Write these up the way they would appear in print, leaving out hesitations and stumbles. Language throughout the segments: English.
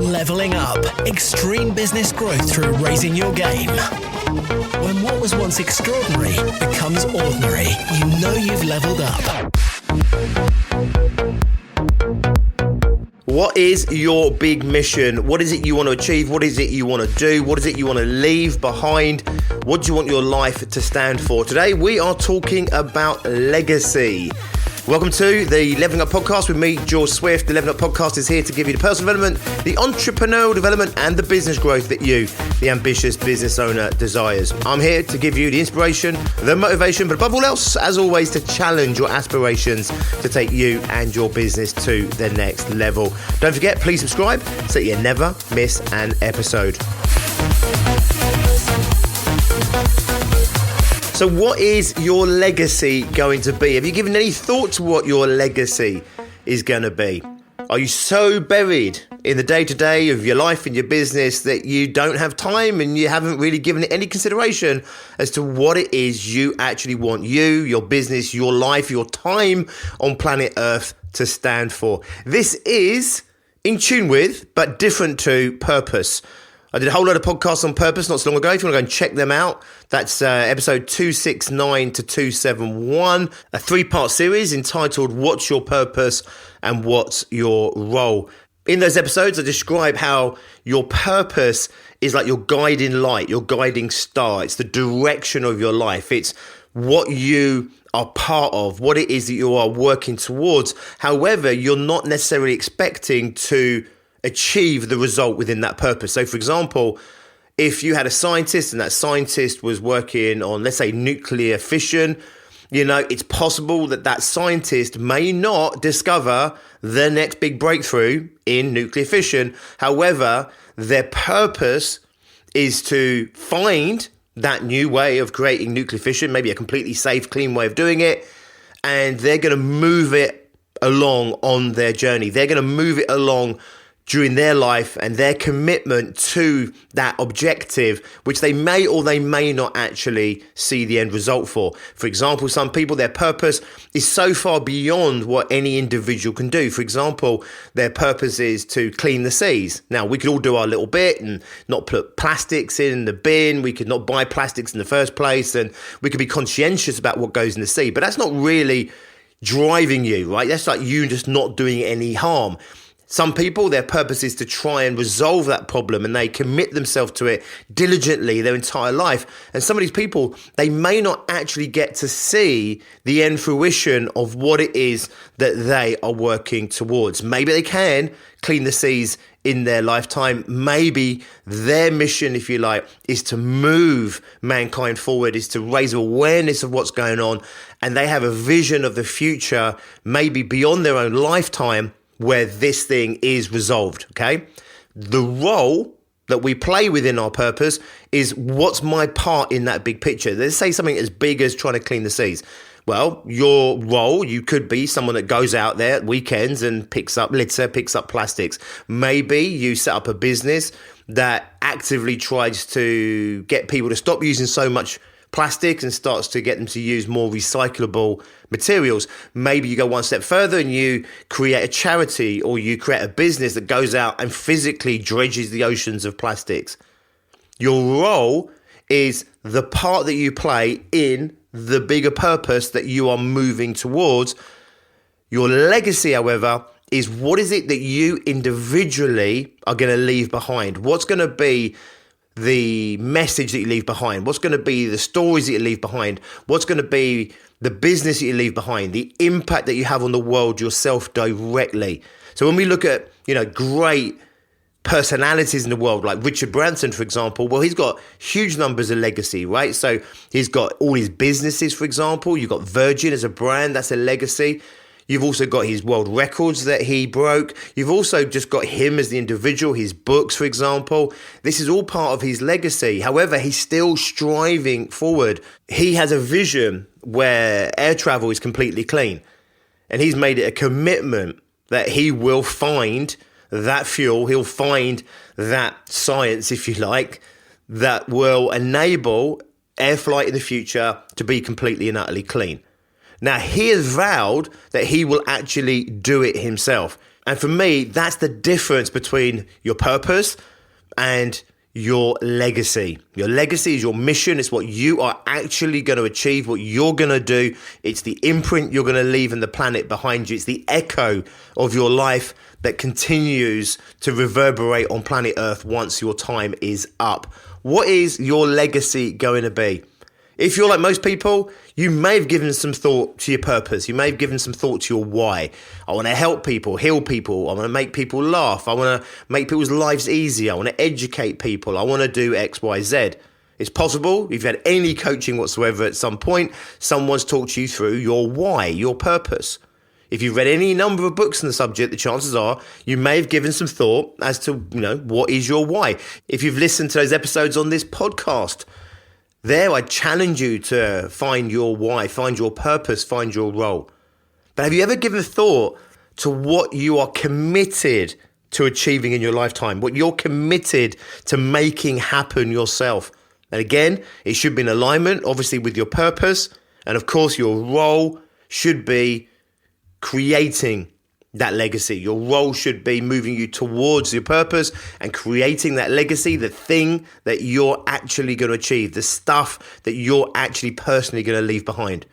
Leveling up. Extreme business growth through raising your game. When what was once extraordinary becomes ordinary, you know you've leveled up. What is your big mission? What is it you want to achieve? What is it you want to do? What is it you want to leave behind? What do you want your life to stand for? Today, we are talking about legacy. Welcome to the Leveling Up Podcast with me, George Swift. The Leveling Up Podcast is here to give you the personal development, the entrepreneurial development, and the business growth that you, the ambitious business owner, desires. I'm here to give you the inspiration, the motivation, but above all else, as always, to challenge your aspirations to take you and your business to the next level. Don't forget, please subscribe so you never miss an episode. So what is your legacy going to be? Have you given any thought to what your legacy is going to be? Are you so buried in the day-to-day of your life and your business that you don't have time and you haven't really given it any consideration as to what it is you actually want you, your business, your life, your time on planet Earth to stand for? This is in tune with, but different to, purpose. I did a whole load of podcasts on purpose not so long ago. If you want to go and check them out, that's episode 269 to 271, a 3-part series entitled What's Your Purpose and What's Your Role? In those episodes, I describe how your purpose is like your guiding light, your guiding star. It's the direction of your life. It's what you are part of, what it is that you are working towards. However, you're not necessarily expecting to achieve the result within that purpose. So for example, if you had a scientist and that scientist was working on, let's say, nuclear fission, it's possible that that scientist may not discover the next big breakthrough in nuclear fission. However, their purpose is to find that new way of creating nuclear fission, maybe a completely safe, clean way of doing it, and they're going to move it along on their journey. They're going to move it along during their life and their commitment to that objective, which they may or they may not actually see the end result for. For example, some people, their purpose is so far beyond what any individual can do. For example, their purpose is to clean the seas. Now, we could all do our little bit and not put plastics in the bin. We could not buy plastics in the first place, and we could be conscientious about what goes in the sea. But that's not really driving you, right? That's like you just not doing any harm. Some people, their purpose is to try and resolve that problem, and they commit themselves to it diligently their entire life. And some of these people, they may not actually get to see the end fruition of what it is that they are working towards. Maybe they can clean the seas in their lifetime. Maybe their mission, if you like, is to move mankind forward, is to raise awareness of what's going on. And they have a vision of the future, maybe beyond their own lifetime, where this thing is resolved, okay? The role that we play within our purpose is, what's my part in that big picture? Let's say something as big as trying to clean the seas. Well, your role, you could be someone that goes out there at weekends and picks up litter, picks up plastics. Maybe you set up a business that actively tries to get people to stop using so much plastics and starts to get them to use more recyclable materials. Maybe you go one step further and you create a charity, or you create a business that goes out and physically dredges the oceans of plastics. Your role is the part that you play in the bigger purpose that you are moving towards. Your legacy, however, is what is it that you individually are going to leave behind? What's going to be the message that you leave behind? What's going to be the stories that you leave behind? What's going to be the business that you leave behind? The impact that you have on the world yourself directly. So when we look at, great personalities in the world, like Richard Branson, for example, well, he's got huge numbers of legacy, right? So he's got all his businesses, for example. You've got Virgin as a brand, that's a legacy. You've also got his world records that he broke. You've also just got him as the individual, his books, for example. This is all part of his legacy. However, he's still striving forward. He has a vision where air travel is completely clean. And he's made it a commitment that he will find that fuel, he'll find that science, if you like, that will enable air flight in the future to be completely and utterly clean. Now, he has vowed that he will actually do it himself. And for me, that's the difference between your purpose and your legacy. Your legacy is your mission. It's what you are actually going to achieve, what you're going to do. It's the imprint you're going to leave in the planet behind you. It's the echo of your life that continues to reverberate on planet Earth once your time is up. What is your legacy going to be? If you're like most people, you may have given some thought to your purpose. You may have given some thought to your why. I want to help people, heal people. I want to make people laugh. I want to make people's lives easier. I want to educate people. I want to do X, Y, Z. It's possible, if you've had any coaching whatsoever at some point, someone's talked you through your why, your purpose. If you've read any number of books on the subject, the chances are you may have given some thought as to, what is your why. If you've listened to those episodes on this podcast, there, I challenge you to find your why, find your purpose, find your role. But have you ever given thought to what you are committed to achieving in your lifetime, what you're committed to making happen yourself? And again, it should be in alignment, obviously, with your purpose. And of course, your role should be creating that legacy. Your role should be moving you towards your purpose and creating that legacy, the thing that you're actually going to achieve, the stuff that you're actually personally going to leave behind.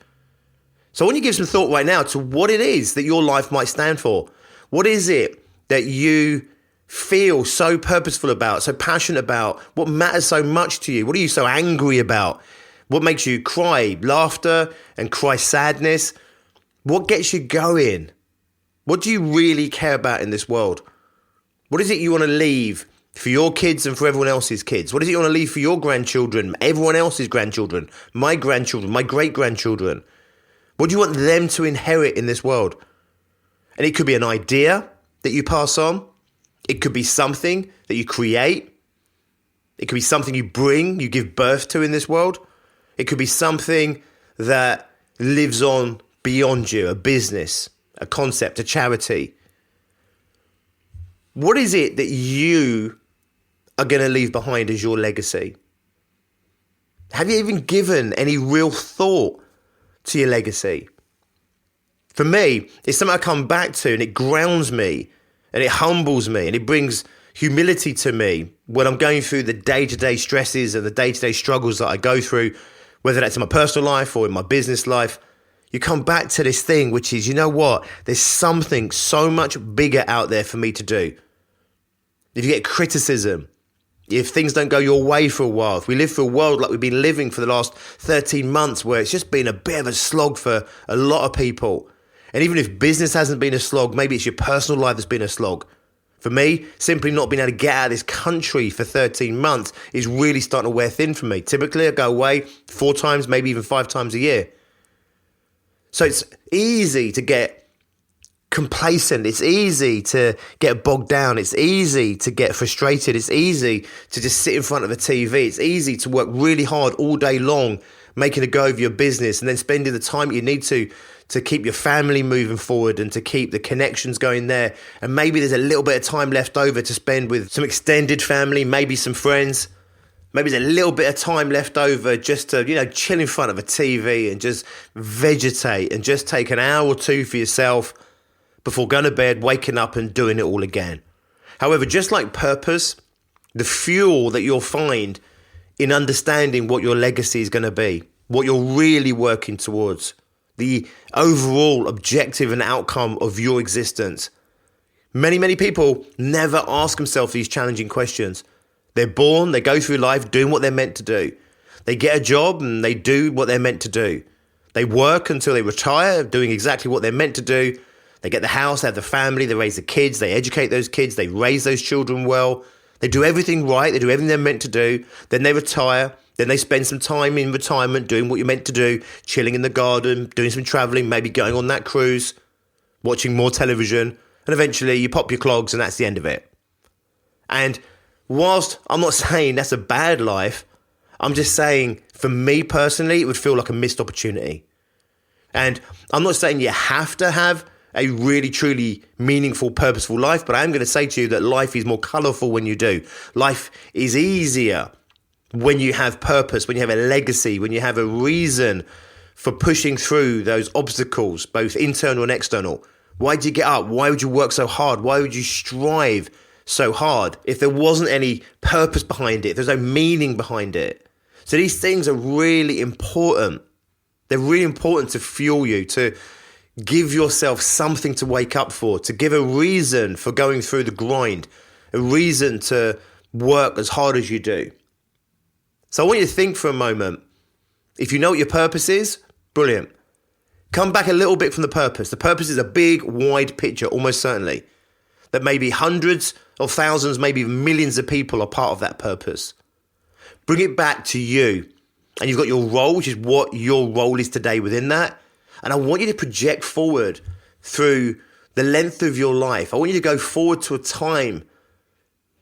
So I want you to give some thought right now to what it is that your life might stand for. What is it that you feel so purposeful about, so passionate about? What matters so much to you? What are you so angry about? What makes you cry laughter and cry sadness? What gets you going? What do you really care about in this world? What is it you want to leave for your kids and for everyone else's kids? What is it you want to leave for your grandchildren, everyone else's grandchildren, my great-grandchildren? What do you want them to inherit in this world? And it could be an idea that you pass on. It could be something that you create. It could be something you give birth to in this world. It could be something that lives on beyond you, a business, a concept, a charity. What is it that you are going to leave behind as your legacy? Have you even given any real thought to your legacy? For me, it's something I come back to, and it grounds me and it humbles me and it brings humility to me when I'm going through the day-to-day stresses and the day-to-day struggles that I go through, whether that's in my personal life or in my business life. You come back to this thing, which is, you know what? There's something so much bigger out there for me to do. If you get criticism, if things don't go your way for a while, if we live through a world like we've been living for the last 13 months, where it's just been a bit of a slog for a lot of people. And even if business hasn't been a slog, maybe it's your personal life that's been a slog. For me, simply not being able to get out of this country for 13 months is really starting to wear thin for me. Typically, I go away 4 times, maybe even 5 times a year. So it's easy to get complacent. It's easy to get bogged down. It's easy to get frustrated. It's easy to just sit in front of a TV. It's easy to work really hard all day long, making a go of your business and then spending the time you need to keep your family moving forward and to keep the connections going there. And maybe there's a little bit of time left over to spend with some extended family, maybe some friends. Maybe there's a little bit of time left over just to, chill in front of a TV and just vegetate and just take an hour or 2 for yourself before going to bed, waking up and doing it all again. However, just like purpose, the fuel that you'll find in understanding what your legacy is going to be, what you're really working towards, the overall objective and outcome of your existence. Many, many people never ask themselves these challenging questions. They're born, they go through life doing what they're meant to do. They get a job and they do what they're meant to do. They work until they retire, doing exactly what they're meant to do. They get the house, they have the family, they raise the kids, they educate those kids, they raise those children well. They do everything right, they do everything they're meant to do. Then they retire, then they spend some time in retirement doing what you're meant to do, chilling in the garden, doing some traveling, maybe going on that cruise, watching more television, and eventually you pop your clogs and that's the end of it. And whilst I'm not saying that's a bad life, I'm just saying for me personally, it would feel like a missed opportunity. And I'm not saying you have to have a really, truly meaningful, purposeful life, but I am going to say to you that life is more colourful when you do. Life is easier when you have purpose, when you have a legacy, when you have a reason for pushing through those obstacles, both internal and external? Why did you get up? Why would you work so hard? Why would you strive so hard if there wasn't any purpose behind it, if there's no meaning behind it? So these things are really important. They're really important to fuel you, to give yourself something to wake up for, to give a reason for going through the grind, a reason to work as hard as you do. So I want you to think for a moment. If you know what your purpose is, brilliant. Come back a little bit from the purpose. The purpose is a big, wide picture, almost certainly. That maybe hundreds of thousands, maybe millions of people are part of that purpose. Bring it back to you. And you've got your role, which is what your role is today within that. And I want you to project forward through the length of your life. I want you to go forward to a time,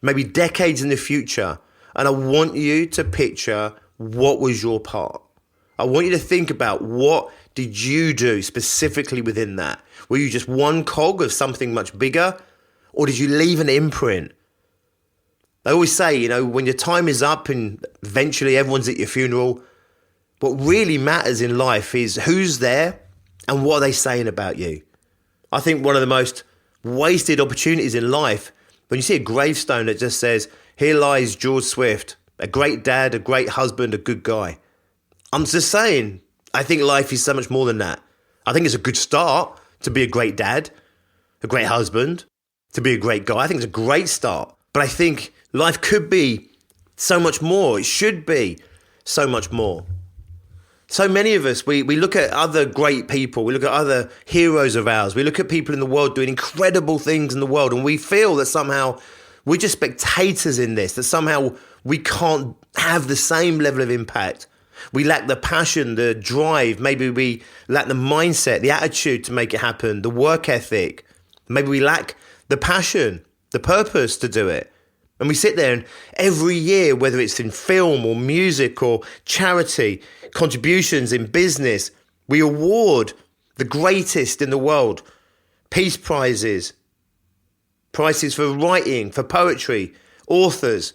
maybe decades in the future. And I want you to picture what was your part. I want you to think about what did you do specifically within that? Were you just one cog of something much bigger? Or did you leave an imprint? I always say, when your time is up and eventually everyone's at your funeral, what really matters in life is who's there and what are they saying about you. I think one of the most wasted opportunities in life, when you see a gravestone that just says, "Here lies George Swift, a great dad, a great husband, a good guy." I'm just saying, I think life is so much more than that. I think it's a good start to be a great dad, a great husband, to be a great guy. I think it's a great start. But I think life could be so much more. It should be so much more. So many of us, we look at other great people. We look at other heroes of ours. We look at people in the world doing incredible things in the world. And we feel that somehow we're just spectators in this, that somehow we can't have the same level of impact. We lack the passion, the drive. Maybe we lack the mindset, the attitude to make it happen, the work ethic. Maybe we lack the passion, the purpose to do it. And we sit there and every year, whether it's in film or music or charity, contributions in business, we award the greatest in the world, peace prizes, prizes for writing, for poetry, authors.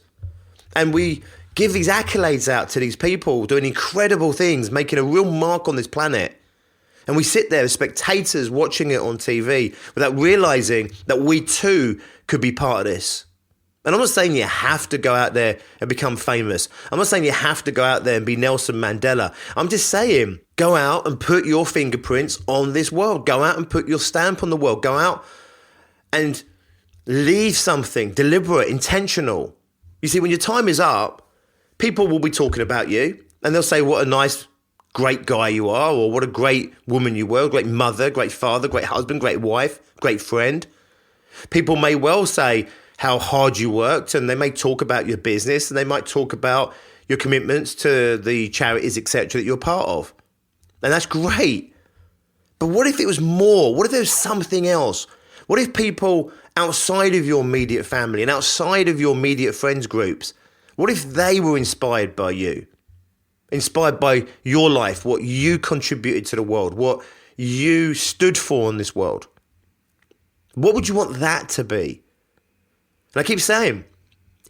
And we give these accolades out to these people doing incredible things, making a real mark on this planet. And we sit there as spectators watching it on TV without realizing that we too could be part of this. And I'm not saying you have to go out there and become famous. I'm not saying you have to go out there and be Nelson Mandela. I'm just saying, go out and put your fingerprints on this world. Go out and put your stamp on the world. Go out and leave something deliberate, intentional. You see, when your time is up, people will be talking about you and they'll say what a nice, great guy you are, or what a great woman you were, great mother, great father, great husband, great wife, great friend. People may well say how hard you worked, and they may talk about your business, and they might talk about your commitments to the charities, etc., that you're part of. And that's great. But what if it was more? What if there was something else? What if people outside of your immediate family and outside of your immediate friends groups, what if they were inspired by you? Inspired by your life, what you contributed to the world, what you stood for in this world? What would you want that to be? And I keep saying,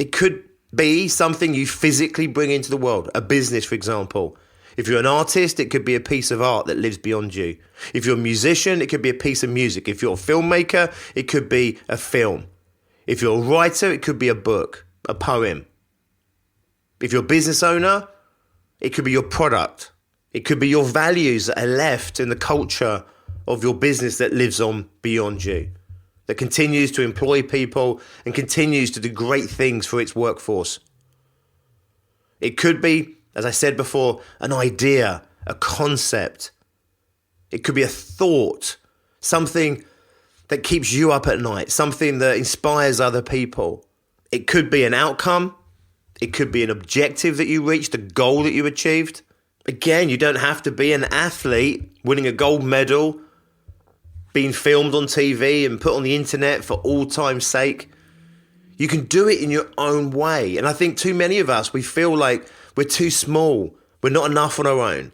it could be something you physically bring into the world, a business, for example. If you're an artist, it could be a piece of art that lives beyond you. If you're a musician, it could be a piece of music. If you're a filmmaker, it could be a film. If you're a writer, it could be a book, a poem. If you're a business owner, it could be your product. It could be your values that are left in the culture of your business that lives on beyond you, that continues to employ people and continues to do great things for its workforce. It could be, as I said before, an idea, a concept. It could be a thought, something that keeps you up at night, something that inspires other people. It could be an outcome. It could be an objective that you reached, a goal that you achieved. Again, you don't have to be an athlete winning a gold medal, being filmed on TV and put on the internet for all time's sake. You can do it in your own way. And I think too many of us, we feel like we're too small. We're not enough on our own.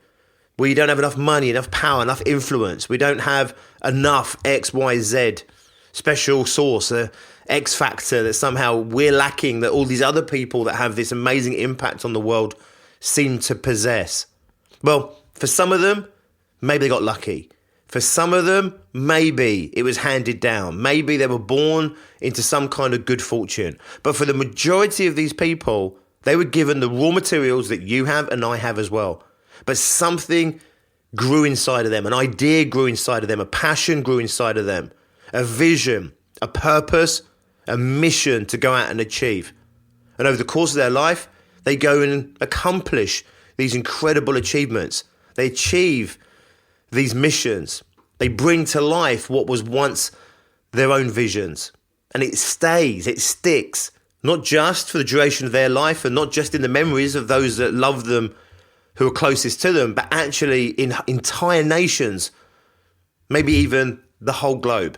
We don't have enough money, enough power, enough influence. We don't have enough X, Y, Z special sauce, X factor that somehow we're lacking, that all these other people that have this amazing impact on the world seem to possess. Well, for some of them, maybe they got lucky. For some of them, maybe it was handed down. Maybe they were born into some kind of good fortune. But for the majority of these people, they were given the raw materials that you have and I have as well. But something grew inside of them. An idea grew inside of them. A passion grew inside of them. A vision, a purpose, a mission to go out and achieve. And over the course of their life, they go and accomplish these incredible achievements. They achieve these missions. They bring to life what was once their own visions. And it stays, it sticks, not just for the duration of their life and not just in the memories of those that love them, who are closest to them, but actually in entire nations, maybe even the whole globe.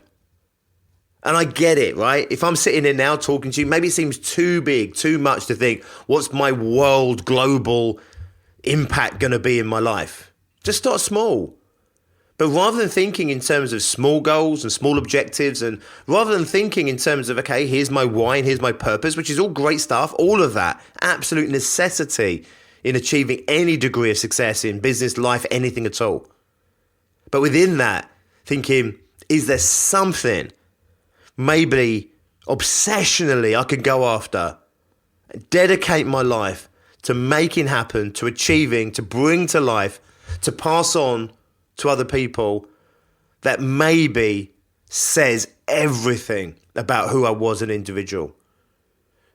And I get it, right? If I'm sitting here now talking to you, maybe it seems too big, too much to think, what's my world global impact going to be in my life? Just start small. But rather than thinking in terms of small goals and small objectives, and rather than thinking in terms of, okay, here's my why and here's my purpose, which is all great stuff, all of that, absolute necessity in achieving any degree of success in business, life, anything at all. But within that, thinking, is there something maybe obsessionally I could go after, dedicate my life to making happen, to achieving, to bring to life, to pass on to other people, that maybe says everything about who I was an individual.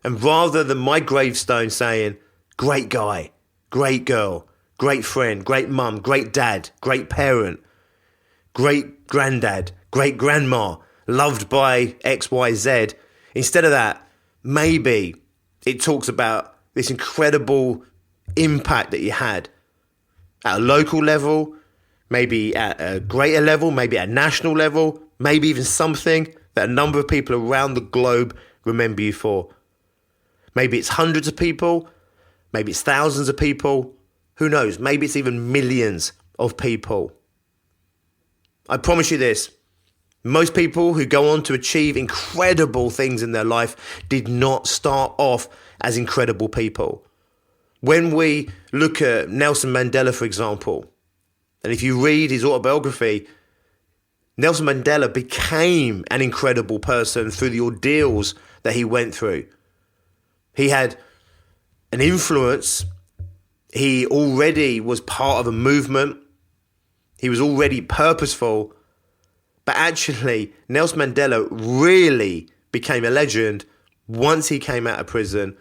And rather than my gravestone saying, great guy, great girl, great friend, great mum, great dad, great parent, great granddad, great grandma, loved by XYZ, instead of that, maybe it talks about this incredible impact that you had at a local level, maybe at a greater level, maybe at a national level, maybe even something that a number of people around the globe remember you for. Maybe it's hundreds of people, maybe it's thousands of people, who knows, maybe it's even millions of people. I promise you this, most people who go on to achieve incredible things in their life did not start off as incredible people. When we look at Nelson Mandela, for example, and if you read his autobiography, Nelson Mandela became an incredible person through the ordeals that he went through. He had an influence. He already was part of a movement. He was already purposeful. But actually, Nelson Mandela really became a legend once he came out of prison,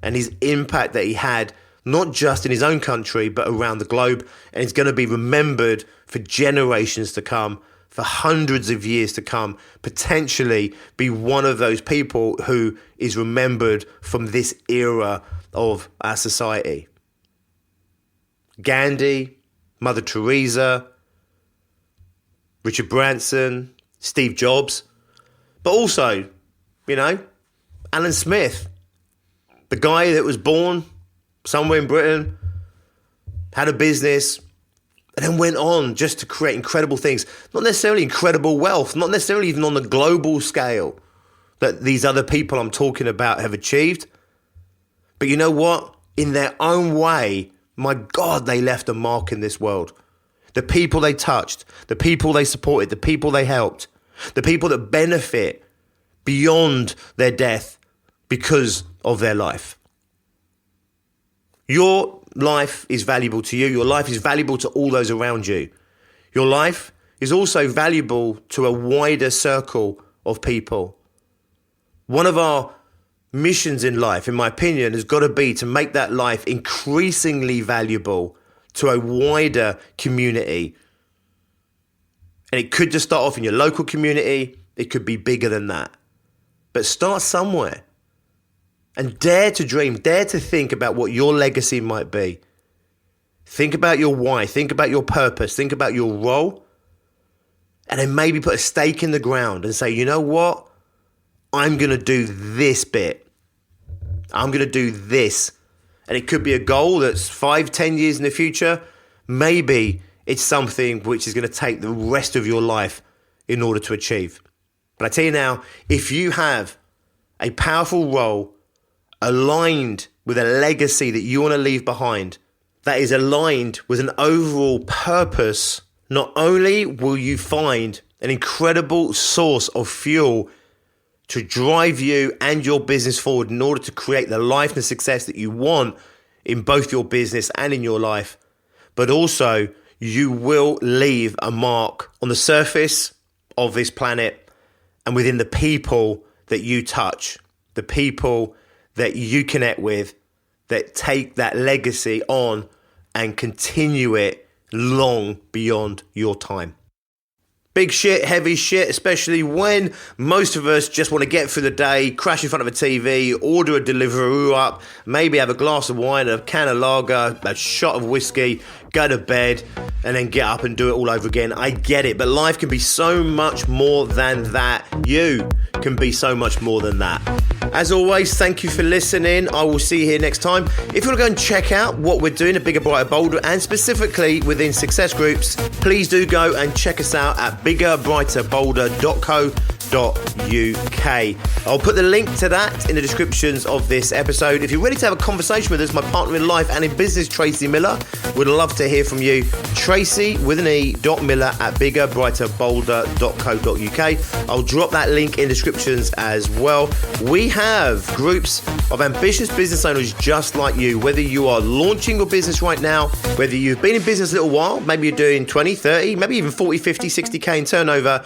and his impact that he had, not just in his own country, but around the globe. And it's going to be remembered for generations to come, for hundreds of years to come, potentially be one of those people who is remembered from this era of our society. Gandhi, Mother Teresa, Richard Branson, Steve Jobs, but also, Alan Smith, the guy that was born somewhere in Britain, had a business, and then went on just to create incredible things. Not necessarily incredible wealth, not necessarily even on the global scale that these other people I'm talking about have achieved. But you know what? In their own way, my God, they left a mark in this world. The people they touched, the people they supported, the people they helped, the people that benefit beyond their death because of their life. Your life is valuable to you. Your life is valuable to all those around you. Your life is also valuable to a wider circle of people. One of our missions in life, in my opinion, has got to be to make that life increasingly valuable to a wider community. And it could just start off in your local community. It could be bigger than that. But start somewhere. And dare to dream, dare to think about what your legacy might be. Think about your why, think about your purpose, think about your role. And then maybe put a stake in the ground and say, you know what? I'm going to do this bit. I'm going to do this. And it could be a goal that's 5-10 years in the future. Maybe it's something which is going to take the rest of your life in order to achieve. But I tell you now, if you have a powerful role aligned with a legacy that you want to leave behind, that is aligned with an overall purpose not only will you find an incredible source of fuel to drive you and your business forward in order to create the life and success that you want in both your business and in your life, but also you will leave a mark on the surface of this planet and within the people that you touch, the people that you connect with, that take that legacy on and continue it long beyond your time. Big shit, heavy shit, especially when most of us just want to get through the day, crash in front of a TV, order a Deliveroo up, maybe have a glass of wine, a can of lager, a shot of whiskey, go to bed, and then get up and do it all over again. I get it, but life can be so much more than that. You can be so much more than that. As always, thank you for listening. I will see you here next time. If you want to go and check out what we're doing at Bigger, Brighter, Bolder, and specifically within success groups, please do go and check us out at biggerbrighterbolder.co.uk. I'll put the link to that in the descriptions of this episode. If you're ready to have a conversation with us, my partner in life and in business, Tracy Miller, would love to hear from you. Tracy with an E.Miller at biggerbrighterbolder.co.uk. I'll drop that link in descriptions as well. We have groups of ambitious business owners just like you, whether you are launching your business right now, whether you've been in business a little while, maybe you're doing 20, 30, maybe even 40, 50, 60K in turnover,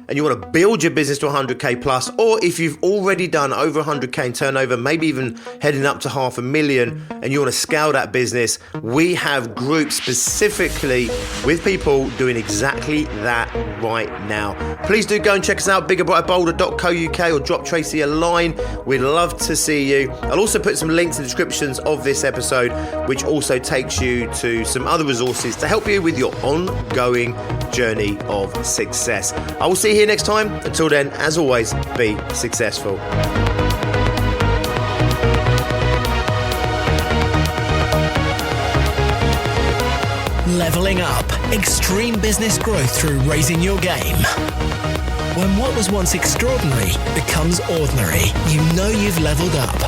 and you want to build your business to 100K plus, or if you've already done over 100K in turnover, maybe even heading up to 500,000, and you want to scale that business, we have groups specifically with people doing exactly that right now. Please do go and check us out, biggerbrighterbolder.co.uk, or drop Tracy a line. We'd love to see you. I'll also put some links in the descriptions of this episode, which also takes you to some other resources to help you with your ongoing journey of success. I will see you here next time. Until then, as always, be successful. Leveling up. Extreme business growth through raising your game. When what was once extraordinary becomes ordinary, you know you've leveled up.